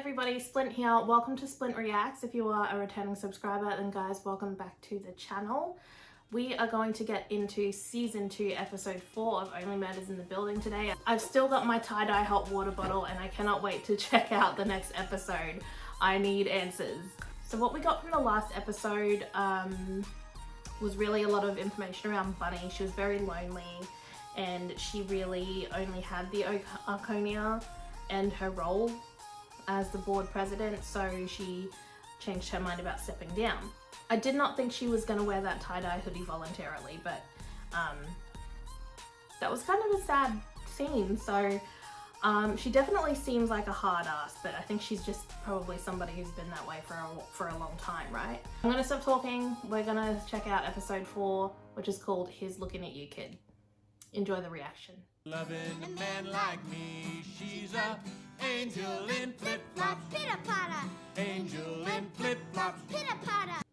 everybody, Splint here. Welcome to Splint Reacts. If you are a returning subscriber, then guys, welcome back to the channel. We are going to get into season 2, episode 4 of Only Murders in the Building today. I've still got my tie-dye hot water bottle and I cannot wait to check out the next episode. I need answers. So what we got from the last episode was really a lot of information around Bunny. She was very lonely and she really only had the Arconia and her role as the board president, so she changed her mind about stepping down. I did not think she was going to wear that tie-dye hoodie voluntarily, but that was kind of a sad scene, so she definitely seems like a hard ass, but I think she's just probably somebody who's been that way for a long time, right? I'm going to stop talking. We're going to check out episode 4, which is called Here's Looking at You, Kid. Enjoy the reaction. Loving a man like me, she's a angel in flip-flops, Pitter-patter, angel in flip-flops, pitter-patter.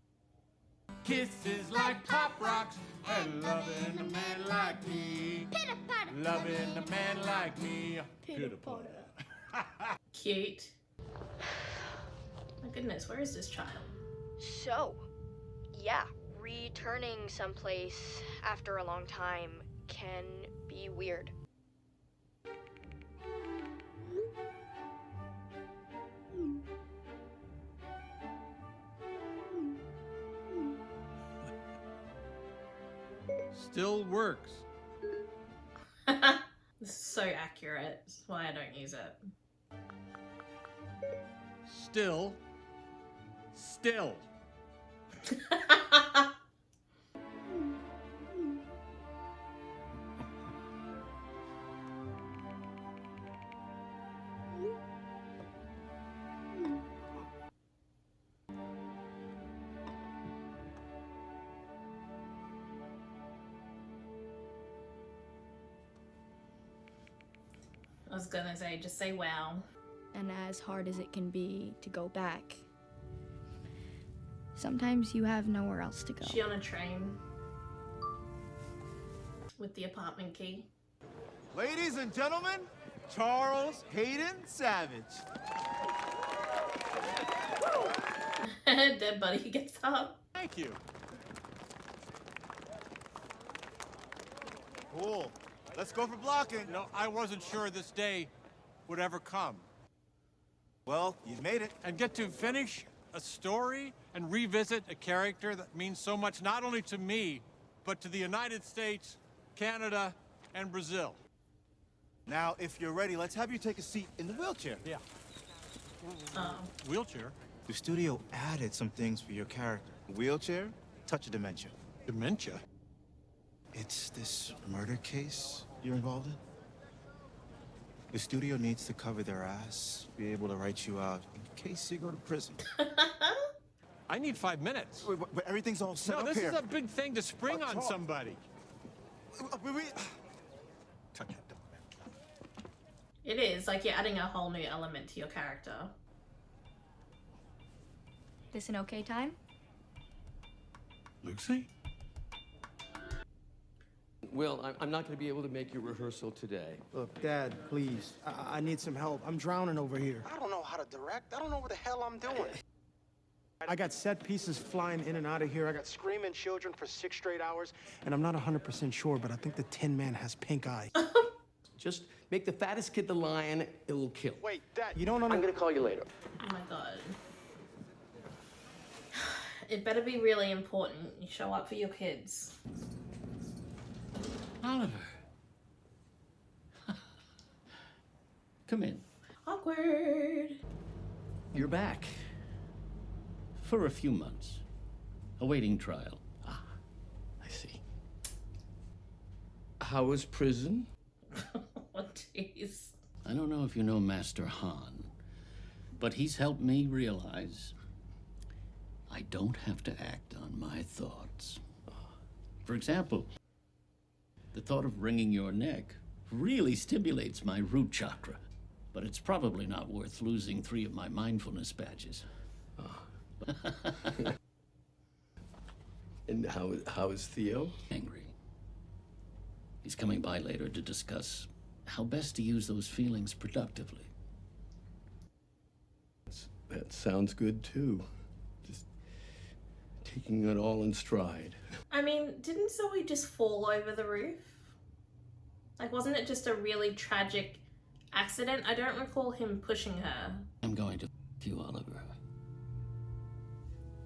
kisses like pop rocks, and loving a man like me, Pitter-patter. loving a man like me, Pitter-patter. Cute. My goodness, where is this child? So, yeah, returning someplace after a long time can be weird. Still works. This is so accurate. That's why I don't use it. Still. I was gonna say, just say wow. And as hard as it can be to go back, sometimes you have nowhere else to go. Is she on a train? With the apartment key? Ladies and gentlemen, Charles Hayden Savage. Dead buddy gets up. Thank you. Cool. Let's go for blocking. You know, I wasn't sure this day would ever come. Well, you've made it. And get to finish a story and revisit a character that means so much not only to me, but to the United States, Canada, and Brazil. Now, if you're ready, let's have you take a seat in the wheelchair. Yeah. Oh. Wheelchair? The studio added some things for your character. Wheelchair, touch of dementia. Dementia? It's this murder case you're involved in. The studio needs to cover their ass, be able to write you out in case you go to prison. I need 5 minutes. Wait, but everything's all set No, up this here. is a big thing to spring on talk. somebody. Wait. Touch that door. It is, like you're adding a whole new element to your character. This an okay time? Lucy? Will, I'm not going to be able to make your rehearsal today. Look, Dad, please. I need some help. I'm drowning over here. I don't know how to direct. I don't know what the hell I'm doing. I got set pieces flying in and out of here. I got Screaming children for 6 straight hours. and I'm not 100% sure, but I think the Tin Man has pink eye. Just make the fattest kid the lion, it will kill. Wait, Dad. You don't I'm know. going to call you later. Oh my god. It better be really important. You show up for your kids. Oliver. Come in. Awkward. You're back. For a few months. Awaiting trial. Ah, I see. How was prison? Oh, jeez. I don't know if you know Master Han, but he's helped me realize I don't have to act on my thoughts. For example, the thought of wringing your neck really stimulates my root chakra, but it's probably not worth losing 3 of my mindfulness badges. And how is Theo? Angry. He's coming by later to discuss how best to use those feelings productively. That sounds good, too. Just taking it all in stride. I mean, didn't Zoe just fall over the roof? Like, wasn't it just a really tragic accident? I don't recall him pushing her. I'm going to you, Oliver.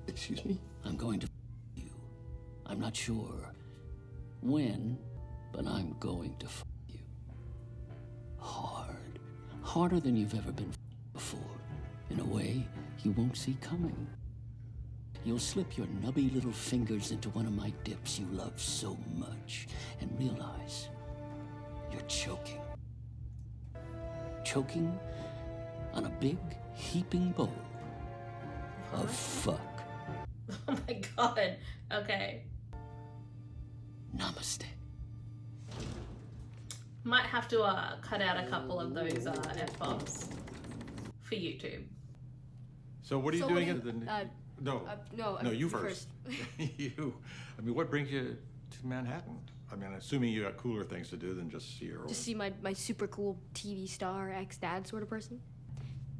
Excuse me? I'm going to you. I'm not sure when, but I'm going to you. Hard. Harder than you've ever been before. In a way you won't see coming. You'll slip your nubby little fingers into one of my dips you love so much and realize you're choking. Choking on a big, heaping bowl of fuck. Oh my god. Okay. Namaste. Might have to cut out a couple of those F-bombs for YouTube. So what are you So doing? what do you- No, you first. You. I mean, what brings you to Manhattan? I mean, assuming you got cooler things to do than just see your old... Just see my super cool TV star ex-dad sort of person.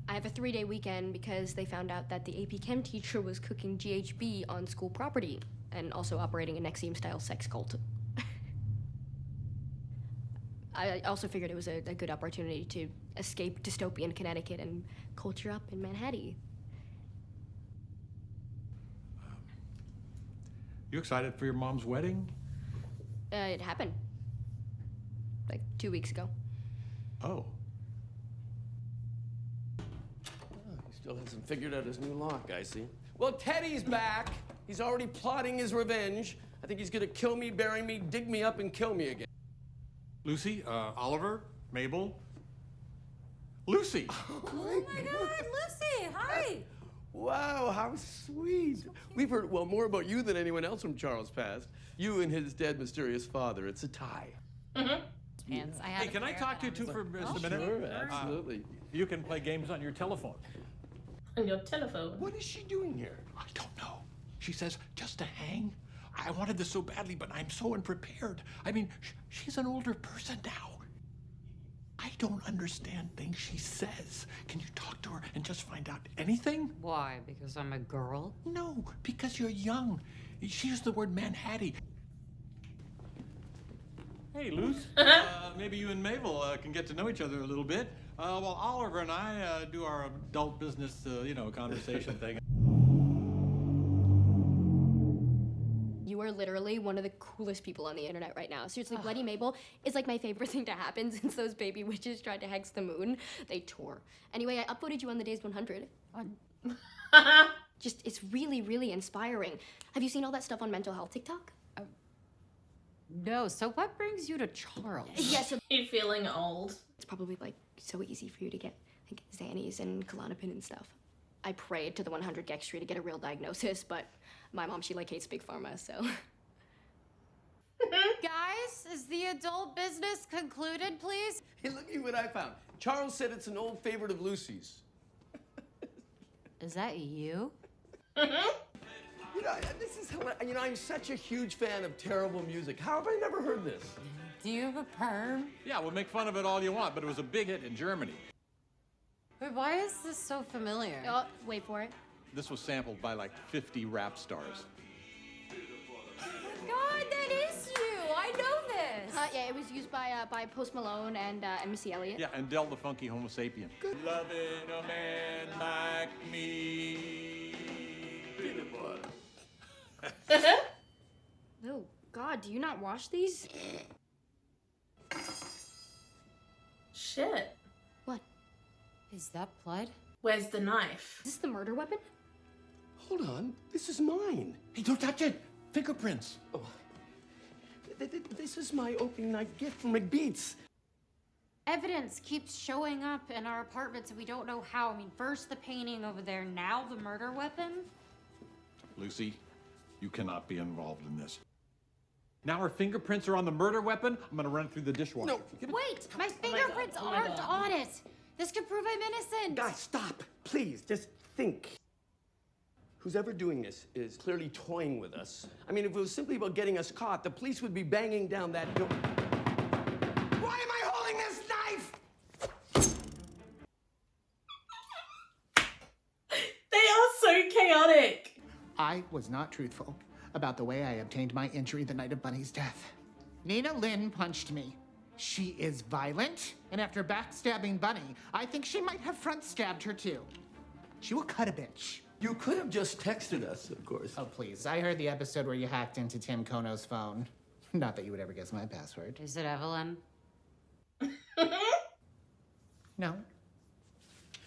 I have a 3-day weekend because they found out that the AP Chem teacher was cooking GHB on school property and also operating a Nexium-style sex cult. I also figured it was a good opportunity to escape dystopian Connecticut and culture up in Manhattan. You excited for your mom's wedding? It happened. Like 2 weeks ago. Oh. He still hasn't figured out his new lock, I see. Well, Teddy's back. He's already plotting his revenge. I think he's gonna kill me, bury me, dig me up, and kill me again. Lucy, Oliver, Mabel. Lucy! Oh my god, Lucy, hi! Wow, how sweet. We've heard, well, more about you than anyone else from Charles' past. You and his dead, mysterious father. It's a tie. Pants. I Hey, can I talk to you two for just a minute? Sure, absolutely. You can play games on your telephone. On your telephone. What is she doing here? I don't know. She says, just to hang. I wanted this so badly, but I'm so unprepared. I mean, she's an older person now. I don't understand things she says. Can you talk to her and just find out anything? Why? Because I'm a girl? No, because you're young. She used the word Manhattan. Hey, Luce. Maybe you and Mabel can get to know each other a little bit. While Oliver and I do our adult business, conversation thing. You are literally one of the coolest people on the internet right now. Seriously, Bloody Mabel is like my favorite thing to happen since those baby witches tried to hex the moon. They tore. Anyway, I upvoted you on the Days 100. Just, it's really, really inspiring. Have you seen all that stuff on mental health TikTok? No, so what brings you to Charles? Yes, so You feeling old? it's probably like so easy for you to get like Xannies and Klonopin and stuff. I prayed to the 100 Gex Tree to get a real diagnosis, but my mom, she like hates big pharma, so. Guys, is the adult business concluded, please? Hey, look at what I found. Charles said it's an old favorite of Lucy's. Is that you? You know, this is hilarious. I'm such a huge fan of terrible music. How have I never heard this? Do you have a perm? Yeah, we'll make fun of it all you want, but it was a big hit in Germany. Wait, why is this so familiar? Oh, wait for it. This was sampled by like 50 rap stars. God, that is you! I know this! Yeah, it was used by Post Malone and Missy Elliott. Yeah, and Del the Funky Homo Sapien. Loving a man like me. Peanut butter. Oh, God, do you not wash these? Shit. What? Is that blood? Where's the knife? Is this the murder weapon? Hold on, this is mine. Hey, don't touch it! Fingerprints. Oh. This is my opening night gift from McBeats. Evidence keeps showing up in our apartments and we don't know how. I mean, first the painting over there, now the murder weapon? Lucy, you cannot be involved in this. Now her fingerprints are on the murder weapon. I'm gonna run it through the dishwasher. No. Wait, my fingerprints Oh my aren't God. on it. This could prove I'm innocent. Guys, stop. Please, just think. Who's ever doing this is clearly toying with us. I mean, if it was simply about getting us caught, the police would be banging down that door. Why am I holding this knife? I was not truthful about the way I obtained my injury the night of Bunny's death. Nina Lynn punched me. She is violent, and after backstabbing Bunny, I think she might have front stabbed her too. She will cut a bitch. You could have just texted us, of course. Oh, please. I heard the episode where you hacked into Tim Kono's phone. Not that you would ever guess my password. Is it Evelyn? No.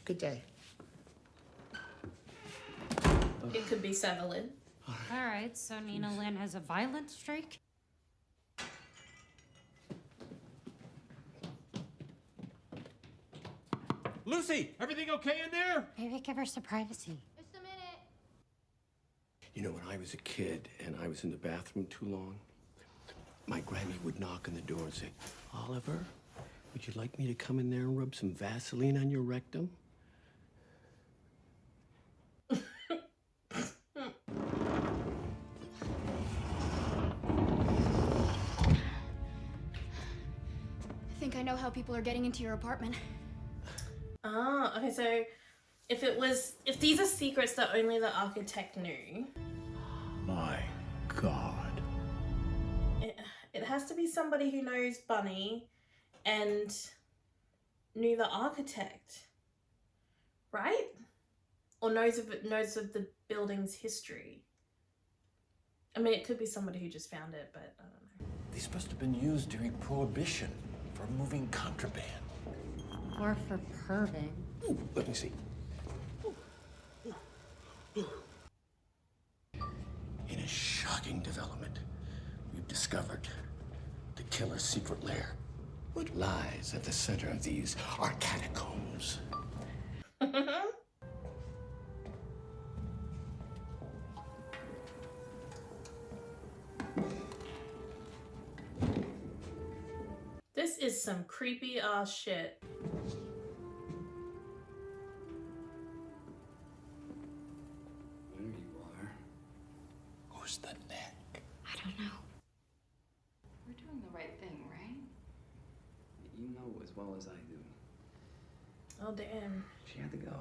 Good day. It could be Sevelin. All right, so Nina Lynn has a violent streak? Lucy, everything okay in there? Maybe give her some privacy. Just a minute. You know, when I was a kid and I was in the bathroom too long, my Grammy would knock on the door and say, Oliver, would you like me to come in there and rub some Vaseline on your rectum? I think I know how people are getting into your apartment. Oh, okay, so if these are secrets that only the architect knew. My God. It has to be somebody who knows Bunny and knew the architect, right? Or knows of the building's history. I mean, it could be somebody who just found it, but I don't know. These must have been used during Prohibition for moving contraband. Or for perving. Ooh, let me see. In a shocking development, we've discovered the killer's secret lair. What lies at the center of these are catacombs. This is some creepy ass shit. There you are. Who's the neck? I don't know. We're doing the right thing, right? You know as well as I do. Oh damn. She had to go.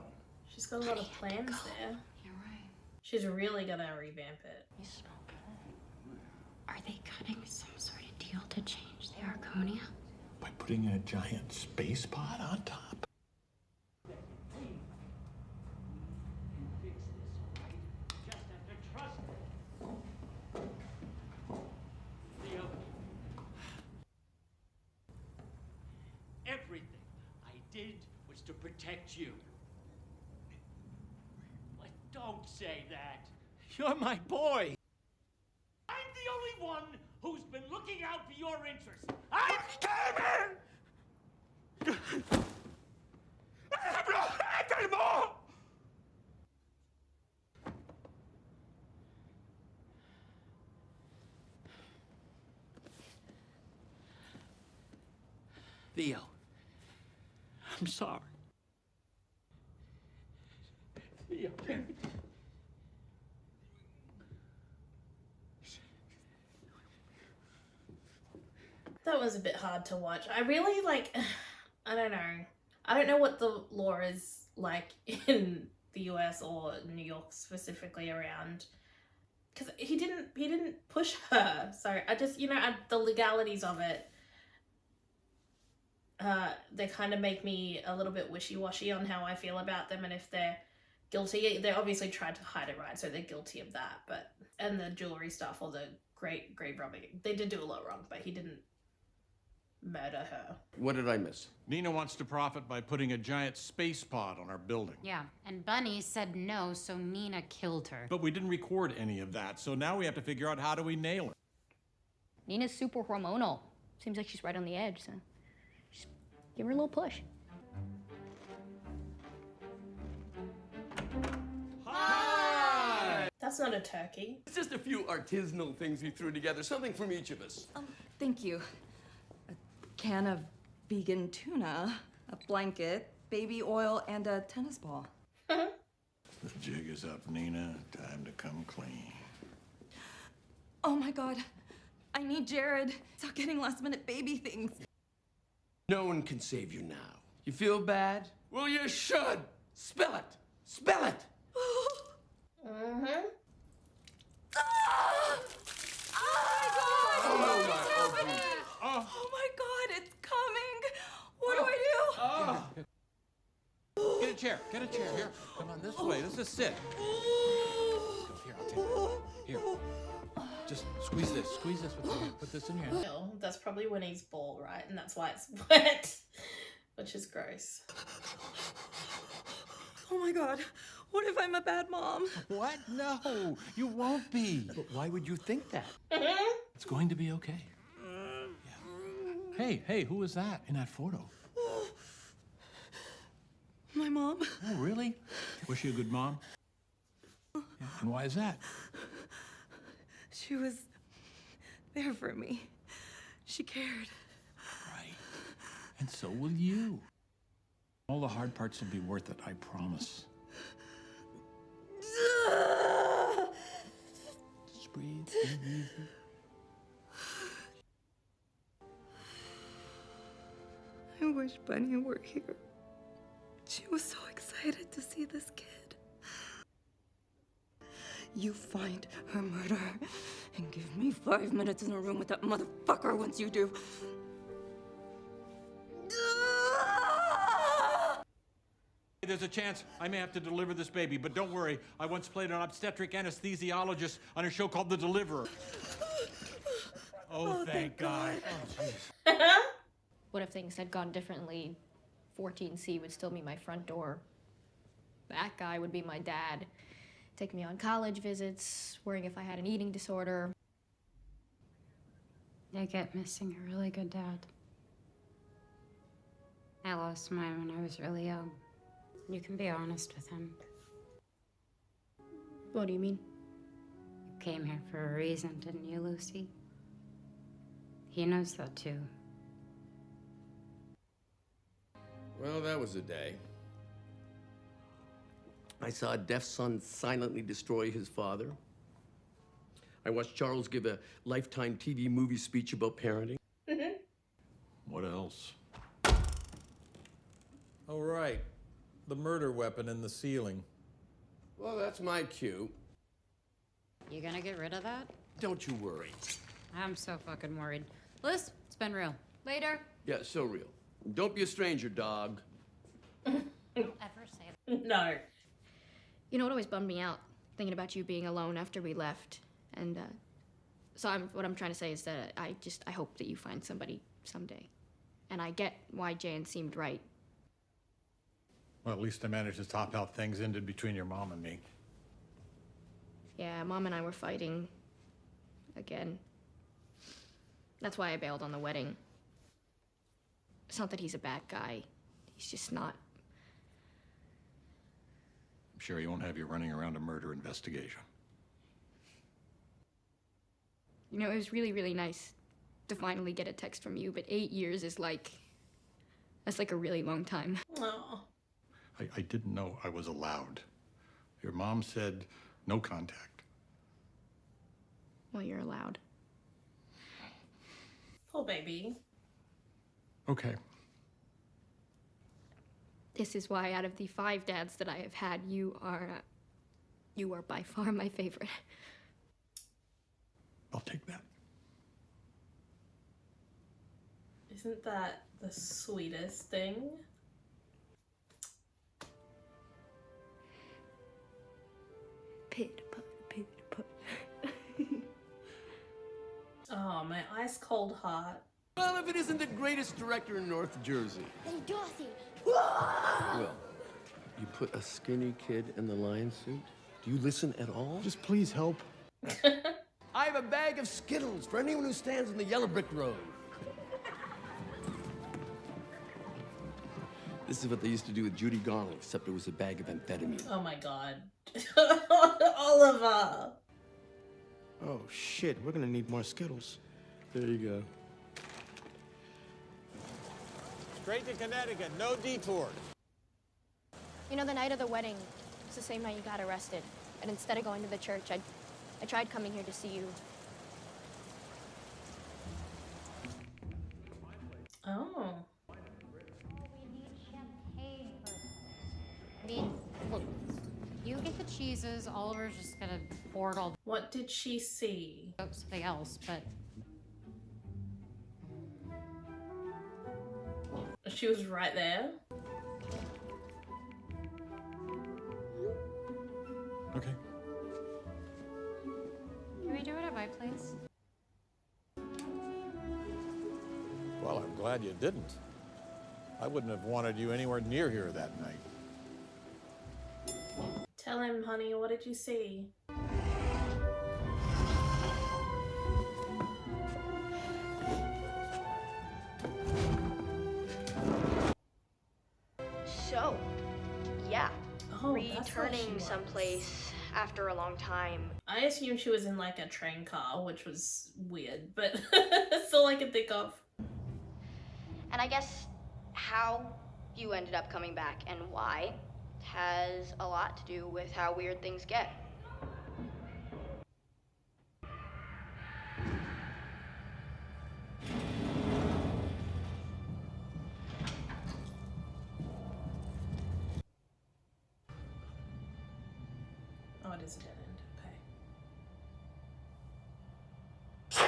She's got a lot of plans there. You're right. She's really gonna revamp it. You smoke it. Are they cutting some sort of deal to change the Arconia? By putting a giant space pod on top? Everything I did was to protect you. But don't say that. You're my boy. I'm the only one who's been looking out for your interests. I'm Kevin! I have no hand anymore! Theo, I'm sorry. Theo. That was a bit hard to watch. I really I don't know. I don't know what the law is like in the US or New York specifically around, because he didn't push her. So I just, the legalities of it, they kind of make me a little bit wishy-washy on how I feel about them, and if they're guilty. They obviously tried to hide it, right? So they're guilty of that. And the jewelry stuff or the grave robbing, they did do a lot wrong, but he didn't murder her. What did I miss? Nina wants to profit by putting a giant space pod on our building. Yeah, and Bunny said no, so Nina killed her. But we didn't record any of that, so now we have to figure out how do we nail her. Nina's super hormonal. Seems like she's right on the edge, so just give her a little push. Hi! That's not a turkey. It's just a few artisanal things we threw together, something from each of us. Thank you. A can of vegan tuna, a blanket, baby oil, and a tennis ball. The jig is up, Nina. Time to come clean. Oh my God. I need Jared. Stop getting last-minute baby things. No one can save you now. You feel bad? Well, you should. Spill it. Spill it. Mm-hmm. chair. Get a chair. Here, come on this way. Let's just sit. Here, I'll take it. Here. Just squeeze this. Squeeze this with your hand. Put this in your hand. That's probably Winnie's ball, right? And that's why it's wet, which is gross. Oh my god, what if I'm a bad mom? What? No, you won't be. But why would you think that? It's going to be okay. Yeah. Hey, who was that in that photo? My mom. Oh, really? Was she a good mom? Yeah. And why is that? She was there for me. She cared. Right. And so will you. All the hard parts will be worth it, I promise. Just breathe. Breathe. I wish Bunny were here. She was so excited to see this kid. You find her murderer and give me 5 minutes in a room with that motherfucker once you do. There's a chance I may have to deliver this baby, but don't worry. I once played an obstetric anesthesiologist on a show called The Deliverer. Oh, thank God. Oh, jeez. What if things had gone differently? 14C would still be my front door. That guy would be my dad. Take me on college visits, worrying if I had an eating disorder. I get missing a really good dad. I lost mine when I was really young. You can be honest with him. What do you mean? You came here for a reason, didn't you, Lucy? He knows that too. Well, that was a day. I saw a deaf son silently destroy his father. I watched Charles give a Lifetime TV movie speech about parenting. What else? Oh, right. The murder weapon in the ceiling. Well, that's my cue. You gonna get rid of that? Don't you worry. I'm so fucking worried. Liz, it's been real. Later. Yeah, so real. Don't be a stranger, dog. Ever say that? No. You know what always bummed me out? Thinking about you being alone after we left. And, what I'm trying to say is that I hope that you find somebody someday. And I get why Jan seemed right. Well, at least I managed to top how things ended between your mom and me. Yeah, Mom and I were fighting. Again. That's why I bailed on the wedding. It's not that he's a bad guy. He's just not. I'm sure he won't have you running around a murder investigation. You know, it was really, really nice to finally get a text from you, but 8 years is that's like a really long time. Oh. I didn't know I was allowed. Your mom said no contact. Well, you're allowed. Poor baby. Okay. This is why out of the 5 dads that I have had, you are by far my favorite. I'll take that. Isn't that the sweetest thing? Oh, my ice cold heart. Well, if it isn't the greatest director in North Jersey. Hey, Dorothy. Will, you put a skinny kid in the lion suit? Do you listen at all? Just please help. I have a bag of Skittles for anyone who stands in the yellow brick road. This is what they used to do with Judy Garland, except it was a bag of amphetamine. Oh my God. Oliver. Oh, shit. We're gonna need more Skittles. There you go. Straight to Connecticut, no detours. You know, the night of the wedding, it's the same night you got arrested. And instead of going to the church, I tried coming here to see you. Oh. I mean, look, you get the cheeses, Oliver's just gonna hoard all. What did she see? Something else, but She was right there. Okay. Can we do it at my place? Well, I'm glad you didn't. I wouldn't have wanted you anywhere near here that night. Tell him, honey, what did you see? So, yeah, Oh, that's where she returning was. someplace after a long time. I assumed she was in like a train car, which was weird, but that's all I could think of. And I guess how you ended up coming back and why has a lot to do with how weird things get. Oh, it is a dead end. Okay.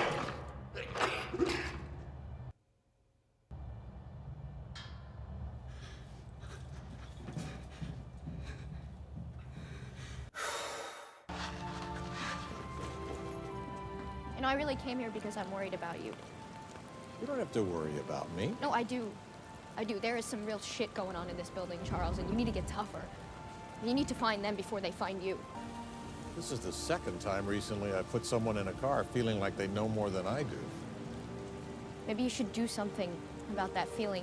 You know, I really came here because I'm worried about you. You don't have to worry about me. No, I do. I do. There is some real shit going on in this building, Charles, and you need to get tougher. You need to find them before they find you. This is the second time recently I put someone in a car feeling like they know more than I do. Maybe you should do something about that feeling.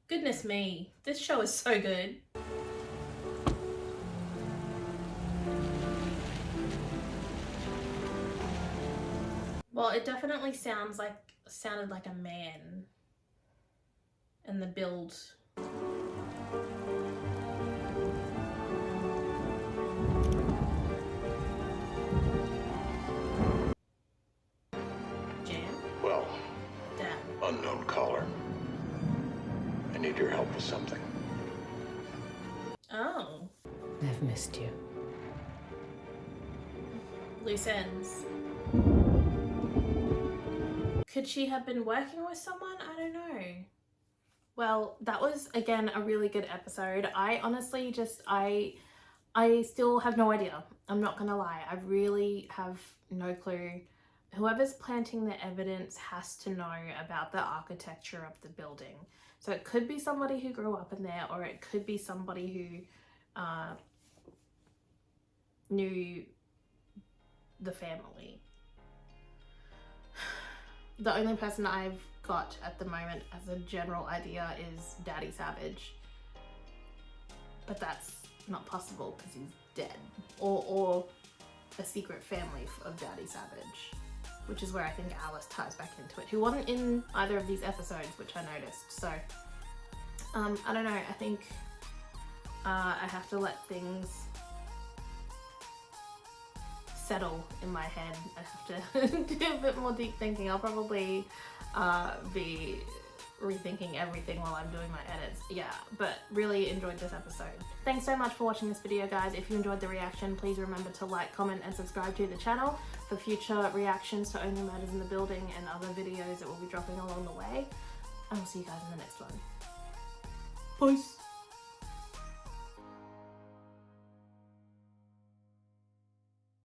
Goodness me, this show is so good. Well, it definitely sounded like a man. And the build. Jan? Well, Dad. unknown caller. I need your help with something. Oh. I've missed you. Loose ends. Could she have been working with someone? I don't know. Well, that was, again, a really good episode. I honestly just, I still have no idea. I'm not gonna lie. I really have no clue. Whoever's planting the evidence has to know about the architecture of the building. So it could be somebody who grew up in there, or it could be somebody who knew the family. The only person I've got at the moment as a general idea is Daddy Savage. But that's not possible because he's dead. Or a secret family of Daddy Savage, which is where I think Alice ties back into it, who wasn't in either of these episodes, which I noticed. So, I don't know, I think I have to let things settle in my head. I have to do a bit more deep thinking. I'll probably be rethinking everything while I'm doing my edits. Yeah, but really enjoyed this episode. Thanks so much for watching this video, guys. If you enjoyed the reaction, please remember to like, comment, and subscribe to the channel for future reactions to Only Murders in the Building and other videos that will be dropping along the way. And we'll see you guys in the next one. Peace!